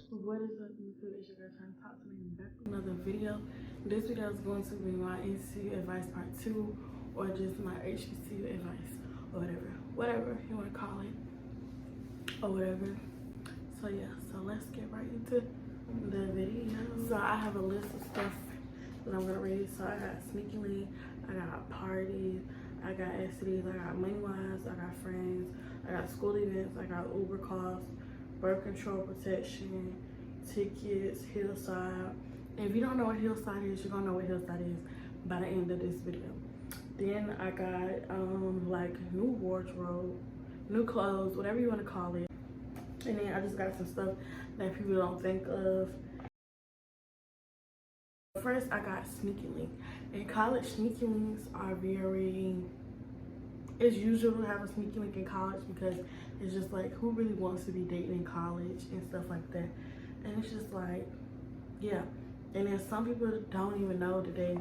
What is up, YouTube? It's your girl trying to talk to me back with another video. This video is going to be my Nccu advice part 2, or just my HBCU advice, or whatever you want to call it, or whatever. So yeah, so let's get right into the video. So I have a list of stuff that I'm gonna read. So I got Sneaky Link, I got parties, I got STDs, I got money wise, I got friends, I got school events, I got Uber costs, birth control protection, tickets, Hillside. And if you don't know what Hillside is, you're gonna know what Hillside is by the end of this video. Then I got like new wardrobe, new clothes, whatever you want to call it. And then I just got some stuff that people don't think of. First, I got Sneaky Link. In college, Sneaky Links are it's usual to have a Sneaky Link in college because it's just like, who really wants to be dating in college and stuff like that. And it's just like, yeah. And then some people don't even know that they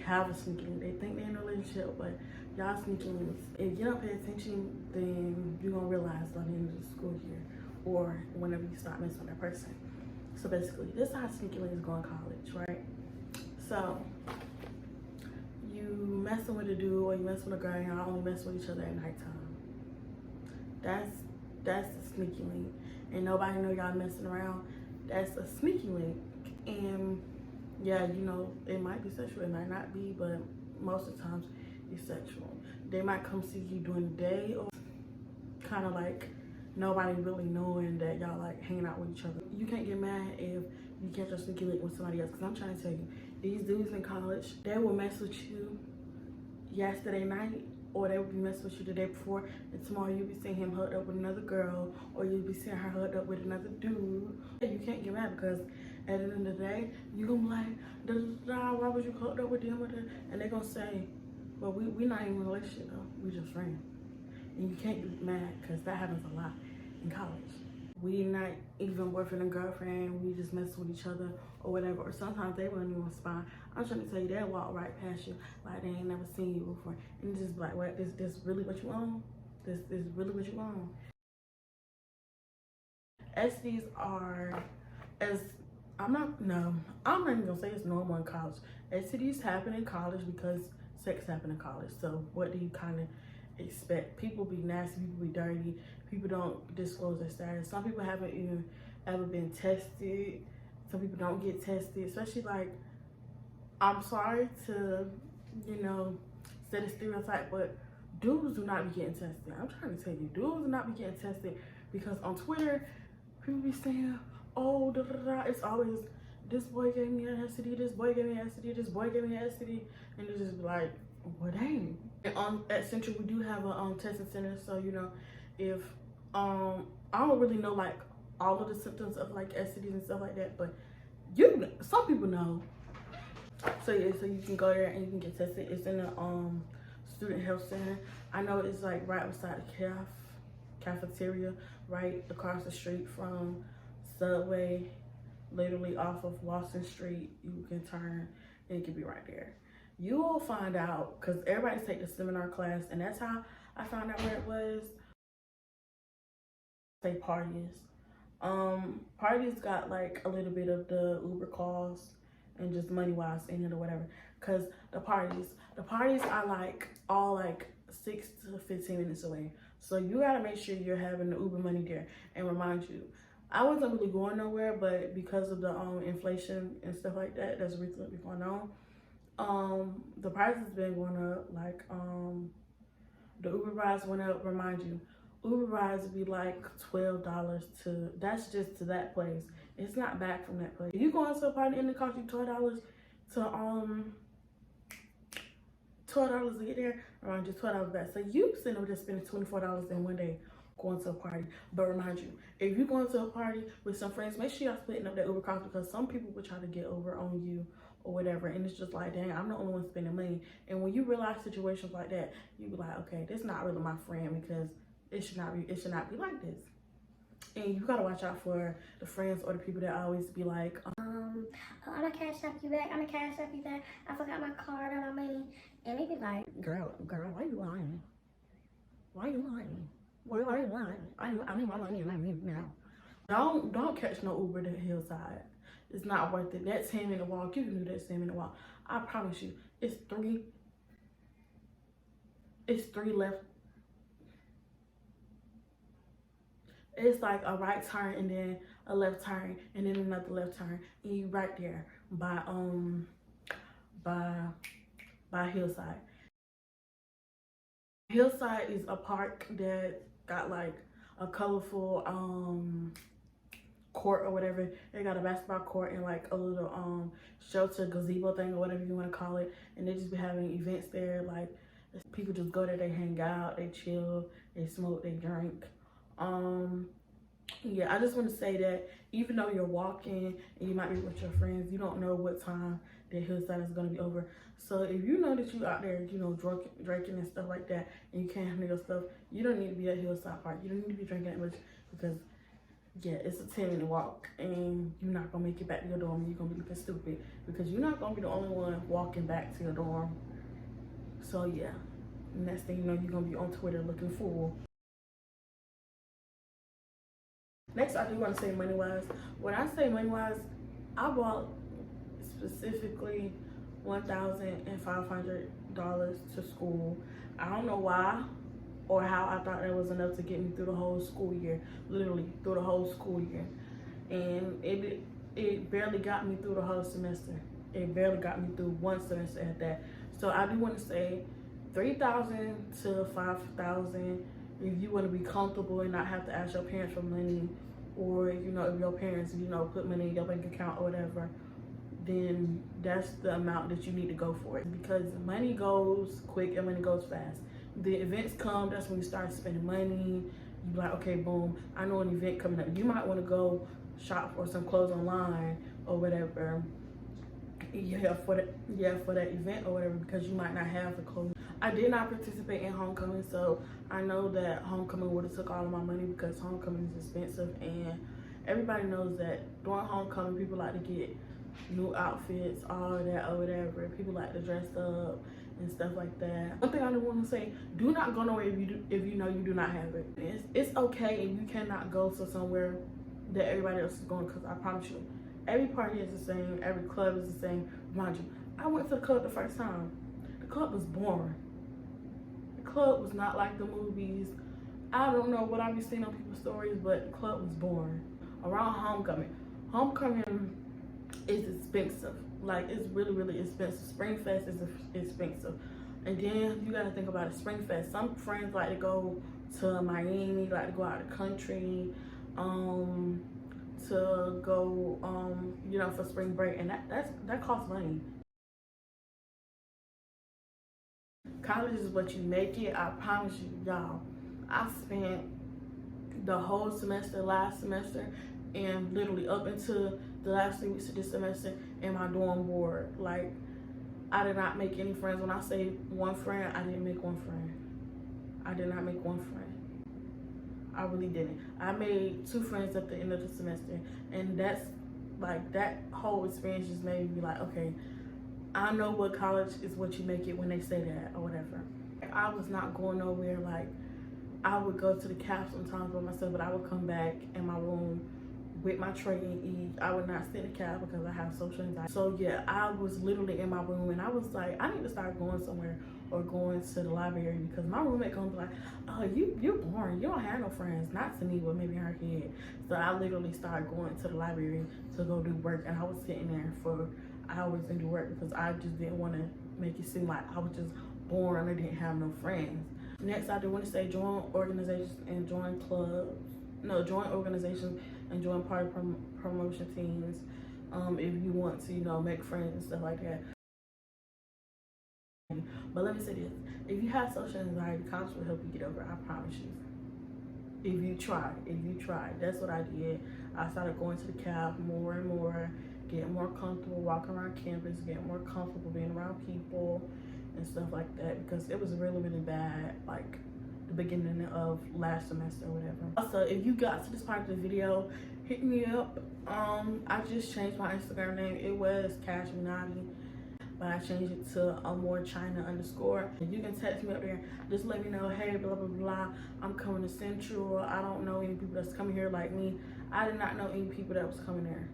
have a Sneaky Link. They think they're in a relationship, but y'all Sneaky Links, if you don't pay attention, then you're gonna realize by the end of the school year or whenever you start messing with that person. So basically, this is how Sneaky Links go in college, right? So you messing with a dude or you messing with a girl and y'all only mess with each other at nighttime. That's the Sneaky Link. And nobody know y'all messing around. That's a Sneaky Link. And yeah, you know, it might be sexual, it might not be, but most of the times it's sexual. They might come see you during the day, or kind of like nobody really knowing that y'all like hanging out with each other. You can't get mad if you catch a Sneaky Link with somebody else, because I'm trying to tell you, these dudes in college, they will mess with you yesterday night, or they would be messing with you the day before, and tomorrow you'll be seeing him hooked up with another girl, or you'll be seeing her hooked up with another dude. You can't get mad, because at the end of the day, you're gonna be like, why was you hooked up with them? And they're gonna say, well, we not even in a relationship though, we just friends. And you can't get mad, because that happens a lot in college. We not even boyfriend and girlfriend, we just mess with each other or whatever. Or sometimes they wouldn't even respond. I'm trying to tell you, they'll walk right past you like they ain't never seen you before. And just like, what, this really what you want? This is really what you want? SDs are, I'm not even gonna say it's normal in college. STDs happen in college because sex happen in college. So what do you kind of expect? People be nasty, people be dirty, people don't disclose their status. Some people haven't even ever been tested. Some people don't get tested, especially like, I'm sorry to, you know, set a stereotype, but dudes do not be getting tested. I'm trying to tell you, dudes do not be getting tested, because on Twitter, people be saying, oh, da, da, da. It's always, this boy gave me an STD, this boy gave me an STD, this boy gave me an STD, and it's just like, well, dang. And at Central, we do have a testing center, so you know, if I don't really know like all of the symptoms of like STDs and stuff like that, but some people know. So yeah, so you can go there and you can get tested. It's in the student health center. I know it's like right beside the cafeteria, right across the street from Subway, literally off of Walston Street. You can turn and it can be right there. You will find out, because everybody take the seminar class, and that's how I found out where it was. Say parties. Parties got like a little bit of the Uber costs and just money wise in it or whatever. Cause the parties are like all like 6 to 15 minutes away. So you gotta make sure you're having the Uber money there. And remind you, I wasn't really going nowhere, but because of the inflation and stuff like that that's recently going on, the price has been going up. Like the Uber rides went up. Remind you, Uber rides would be like $12 to, that's just to that place. It's not back from that place. If you go into a party and it costs you $12 to $12 to get there, around just $12 back. So you sitting over there spending $24 in one day going to a party. But remind you, if you're going to a party with some friends, make sure y'all splitting up that Uber cost, because some people will try to get over on you or whatever, and it's just like, dang, I'm the only one spending money. And when you realize situations like that, you be like, okay, this is not really my friend, because it should not be like this. And you gotta watch out for the friends or the people that always be like, I'm gonna cash up you back, I forgot my card and my money. And they be like, girl, why you lying? Why you lying? Why you lying? I need my money now. Don't catch no Uber to Hillside. It's not worth it. That 10-minute walk, you can do that 10-minute walk. I promise you. It's three left. It's like a right turn and then a left turn and then another left turn, and you right there by Hillside. Hillside is a park that got like a colorful court or whatever. They got a basketball court and like a little shelter gazebo thing or whatever you want to call it, and they just be having events there. Like people just go there, they hang out, they chill, they smoke, they drink. Yeah, I just want to say that even though you're walking and you might be with your friends, you don't know what time that Hillside is going to be over. So if you know that you out there, you know, drinking and stuff like that, and you can't handle your stuff, you don't need to be at Hillside Park. You don't need to be drinking that much, because yeah, it's a 10-minute walk and you're not going to make it back to your dorm. You're going to be looking stupid because you're not going to be the only one walking back to your dorm. So yeah, next thing you know, you're going to be on Twitter looking fool. Next, I do want to say money-wise. When I say money-wise, I bought specifically $1,500 to school. I don't know why or how I thought that was enough to get me through the whole school year, literally through the whole school year. And it barely got me through the whole semester. It barely got me through one semester at that. So I do want to say $3,000 to $5,000 if you want to be comfortable and not have to ask your parents for money, or you know, if your parents, you know, put money in your bank account or whatever, then that's the amount that you need to go for it, because money goes quick and money goes fast. The events come, that's when you start spending money. You be like, okay, boom, I know an event coming up. You might want to go shop for some clothes online or whatever. Yeah, for that event or whatever, because you might not have the clothes. I did not participate in homecoming, so I know that homecoming would have took all of my money, because homecoming is expensive, and everybody knows that during homecoming people like to get new outfits, all of that or whatever. People like to dress up and stuff like that. One thing I do want to say, do not go nowhere if you know you do not have it. It's okay if you cannot go to somewhere that everybody else is going, because I promise you, every party is the same, every club is the same. Mind you, I went to the club the first time. The club was boring. The club was not like the movies. I don't know what I be seeing on people's stories, but the club was boring. Around homecoming is expensive. Like, it's really, really expensive. Spring Fest is expensive. And then you gotta think about it, Spring Fest. Some friends like to go to Miami, like to go out of the country, to go, you know, for spring break, and that costs money. College is what you make it. I promise you, y'all. I spent the whole semester, last semester, and literally up until the last 3 weeks of this semester in my dorm board. Like, I did not make any friends. When I say one friend, I didn't make one friend. I did not make one friend. I really didn't. I made 2 friends at the end of the semester, and that's like, that whole experience just made me be like, okay, I know what college is what you make it when they say that or whatever. I was not going nowhere. Like, I would go to the caf sometimes by myself, but I would come back in my room with my tray and eat. I would not sit in the cab because I have social anxiety. So yeah, I was literally in my room, and I was like, I need to start going somewhere or going to the library, because my roommate gonna be like, oh, you're boring, you don't have no friends. Not to me, but maybe in her head. So I literally started going to the library to go do work, and I was sitting there for hours and do work, because I just didn't want to make it seem like I was just boring. I didn't have no friends. Next, I do want to say join organizations and join clubs. No, join organizations and join party promotion teams if you want to, you know, make friends and stuff like that. But let me say this, if you have social anxiety, college will help you get over it, I promise you. If you try, that's what I did. I started going to the cab more and more, getting more comfortable walking around campus, getting more comfortable being around people and stuff like that, because it was really, really bad, like the beginning of last semester or whatever. Also, if you got to this part of the video, hit me up. I just changed my Instagram name. It was Cash Minati. but I changed it to a more China underscore. You can text me up there, just let me know, hey, blah, blah, blah, I'm coming to Central. I don't know any people that's coming here like me. I did not know any people that was coming there.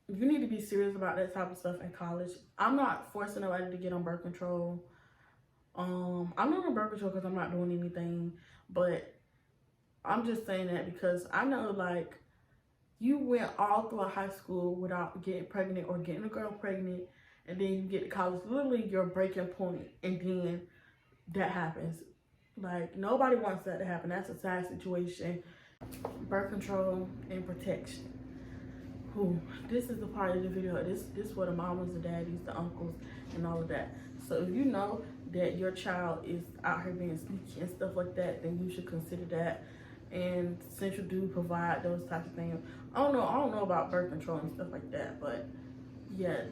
You need to be serious about that type of stuff in college. I'm not forcing nobody to get on birth control. I'm not on birth control because I'm not doing anything, but I'm just saying that because I know, like, you went all through high school without getting pregnant or getting a girl pregnant, and then you get to college, literally your breaking point, and then that happens. Like, nobody wants that to happen. That's a sad situation. Birth control and protection. Ooh, this is the part of the video. This for the mamas, the daddies, the uncles, and all of that. So if you know that your child is out here being sneaky and stuff like that, then you should consider that. And Central do provide those types of things. I don't know about birth control and stuff like that, but yeah,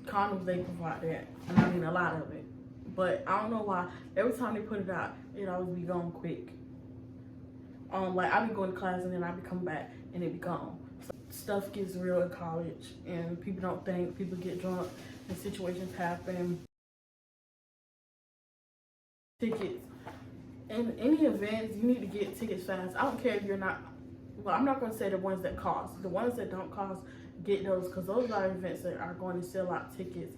condoms, they provide that, and I mean a lot of it. But I don't know why every time they put it out, it always be gone quick. Like I be going to class and then I be coming back and it be gone. So stuff gets real in college, and people don't think. People get drunk and situations happen. Tickets. In any events, you need to get tickets fast. I don't care if you're not, well, I'm not going to say the ones that cost. The ones that don't cost, get those, because those are events that are going to sell out tickets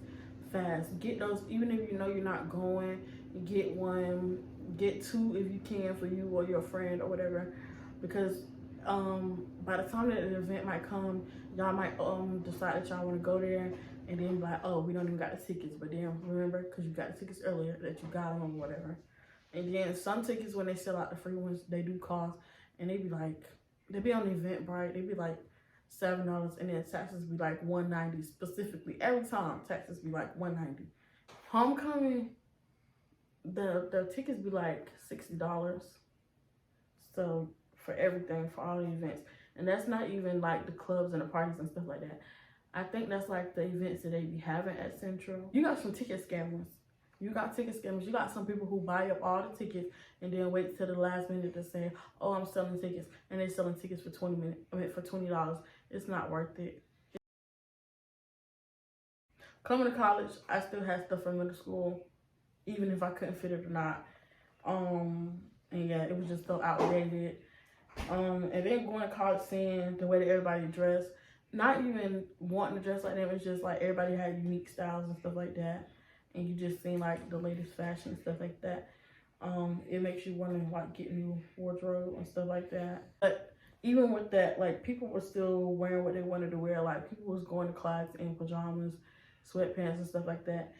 fast. Get those, even if you know you're not going, get one, get two if you can for you or your friend or whatever, because by the time that the event might come, y'all might decide that y'all want to go there, and then be like, oh, we don't even got the tickets, but then remember, because you got the tickets earlier, that you got them or whatever. And then some tickets, when they sell out the free ones, they do cost, and they be like, they be on the Eventbrite, they be like $7, and then taxes be like $190 specifically. Every time taxes be like $190. Homecoming, the tickets be like $60. So for everything, for all the events, and that's not even like the clubs and the parties and stuff like that. I think that's like the events that they be having at Central. You got some ticket scammers. You got ticket scammers. You got some people who buy up all the tickets and then wait till the last minute to say, "Oh, I'm selling tickets," and they're selling tickets for $20. It's not worth it. Coming to college, I still had stuff from middle school, even if I couldn't fit it or not. And yeah, it was just so outdated. And then going to college, seeing the way that everybody dressed, not even wanting to dress like them. It's just like everybody had unique styles and stuff like that. And you just seen like the latest fashion and stuff like that. It makes you want to like get new wardrobe and stuff like that. But even with that, like people were still wearing what they wanted to wear. Like people was going to class in pajamas, sweatpants and stuff like that.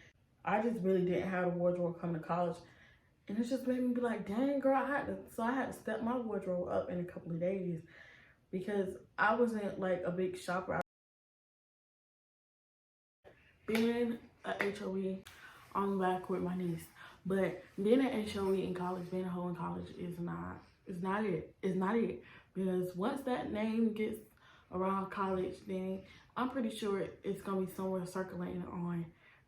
I just really didn't have a wardrobe coming to college. And it just made me be like, dang girl, I had to step my wardrobe up in a couple of days, because I wasn't like a big shopper. Being a HOE, I'm back with my niece, but being an HOE in college, being a hoe in college is not it. Because once that name gets around college, then I'm pretty sure it's gonna be somewhere circulating on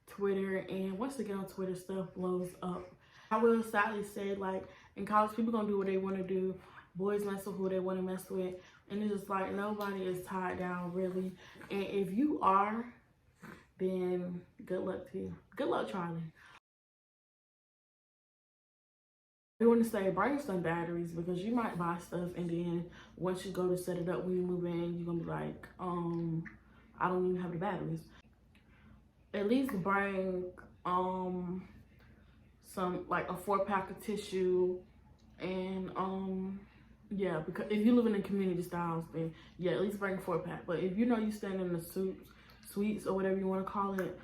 Twitter, and once they get on Twitter, stuff blows up. I will sadly say, like, in college, people gonna do what they want to do. Boys mess with who they want to mess with, and it's just like nobody is tied down really. And if you are, then good luck to you. Good luck, Charlie. I want to say bring some batteries, because you might buy stuff and then once you go to set it up when you move in, you're gonna be like, I don't even have the batteries. At least bring some, like a 4-pack of tissue, and yeah, because if you live in the community styles, then yeah, at least bring a 4-pack. But if you know you stand in the suites or whatever you want to call it,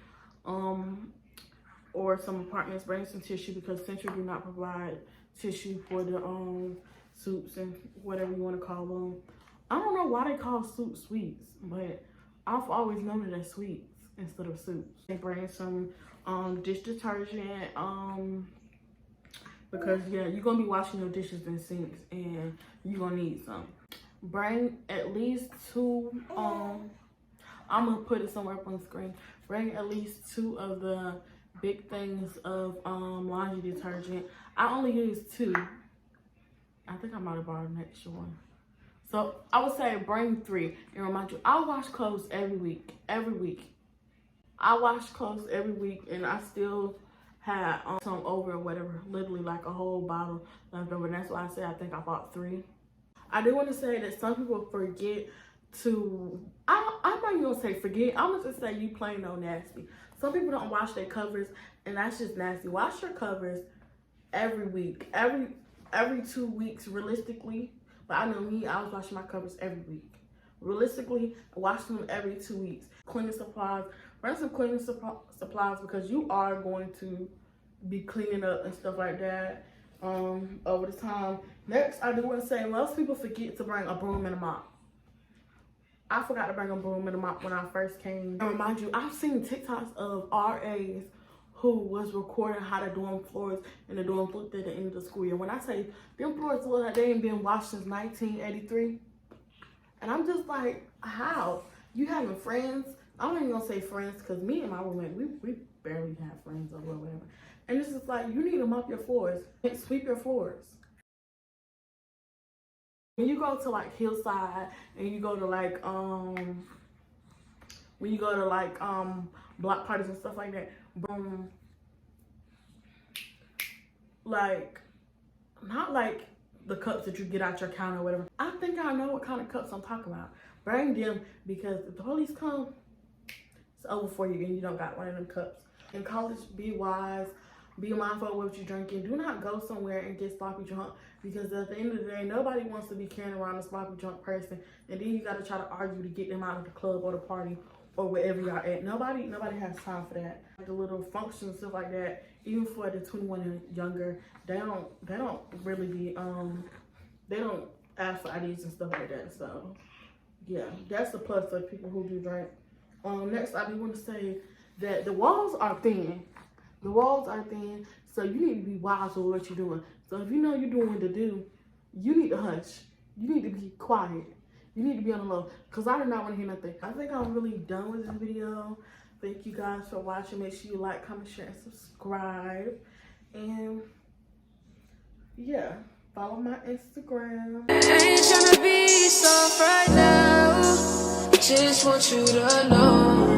or some apartments, bring some tissue, because Central do not provide tissue for the suites and whatever you want to call them. I don't know why they call suites, but I've always known it as suites instead of suits. They bring some dish detergent, because yeah, you're gonna be washing your dishes in sinks and you're gonna need some. Bring at least 2, I'm gonna put it somewhere up on the screen. Bring at least 2 of the big things of laundry detergent. I only use 2. I think I might have bought an extra one. So I would say bring 3. And remind you, I wash clothes every week. Every week. I wash clothes every week, and I still had some over or whatever. Literally like a whole bottle left over. And that's why I say I think I bought 3. I do want to say that some people forget to, I'm not even going to say forget. I'm going to just say you plain old nasty. Some people don't wash their covers, and that's just nasty. Wash your covers every week. Every 2 weeks, realistically. But I know me, I was washing my covers every week. Realistically, wash them every 2 weeks. Cleaning supplies. Run some cleaning supplies because you are going to be cleaning up and stuff like that over the time. Next, I do want to say most people forget to bring a broom and a mop. I forgot to bring a broom and a mop when I first came. And remind you, I've seen TikToks of RAs who was recording how to dorm floors and the dorm looked at the end of the school year. When I say them floors look like they ain't been washed since 1983. And I'm just like, how? You having friends? I'm not even gonna say friends because me and my roommate, we barely have friends or whatever. And it's just like, you need to mop your floors and sweep your floors. When you go to like Hillside and you go to like when you go to like block parties and stuff like that, like not like the cups that you get out your counter or whatever. I think I know what kind of cups I'm talking about. Bring them because if the police come, it's over for you and you don't got one of them cups. In college, be wise, be mindful of what you're drinking. Do not go somewhere and get sloppy drunk because at the end of the day, nobody wants to be carrying around a sloppy drunk person. And then you got to try to argue to get them out of the club or the party or wherever y'all at. Nobody has time for that. The little functions, stuff like that, even for the 21 and younger, they don't really be, they don't ask for IDs and stuff like that. So yeah, that's the plus of people who do drink. Next, I do want to say that the walls are thin. The walls are thin, so you need to be wise with what you're doing. So if you know you're doing what to do, you need to hush. You need to be quiet. You need to be on the low, because I do not want to hear nothing. I think I'm really done with this video. Thank you guys for watching. Make sure you like, comment, share, and subscribe. And yeah, follow my Instagram. I ain't tryna be soft right now. Just want you to know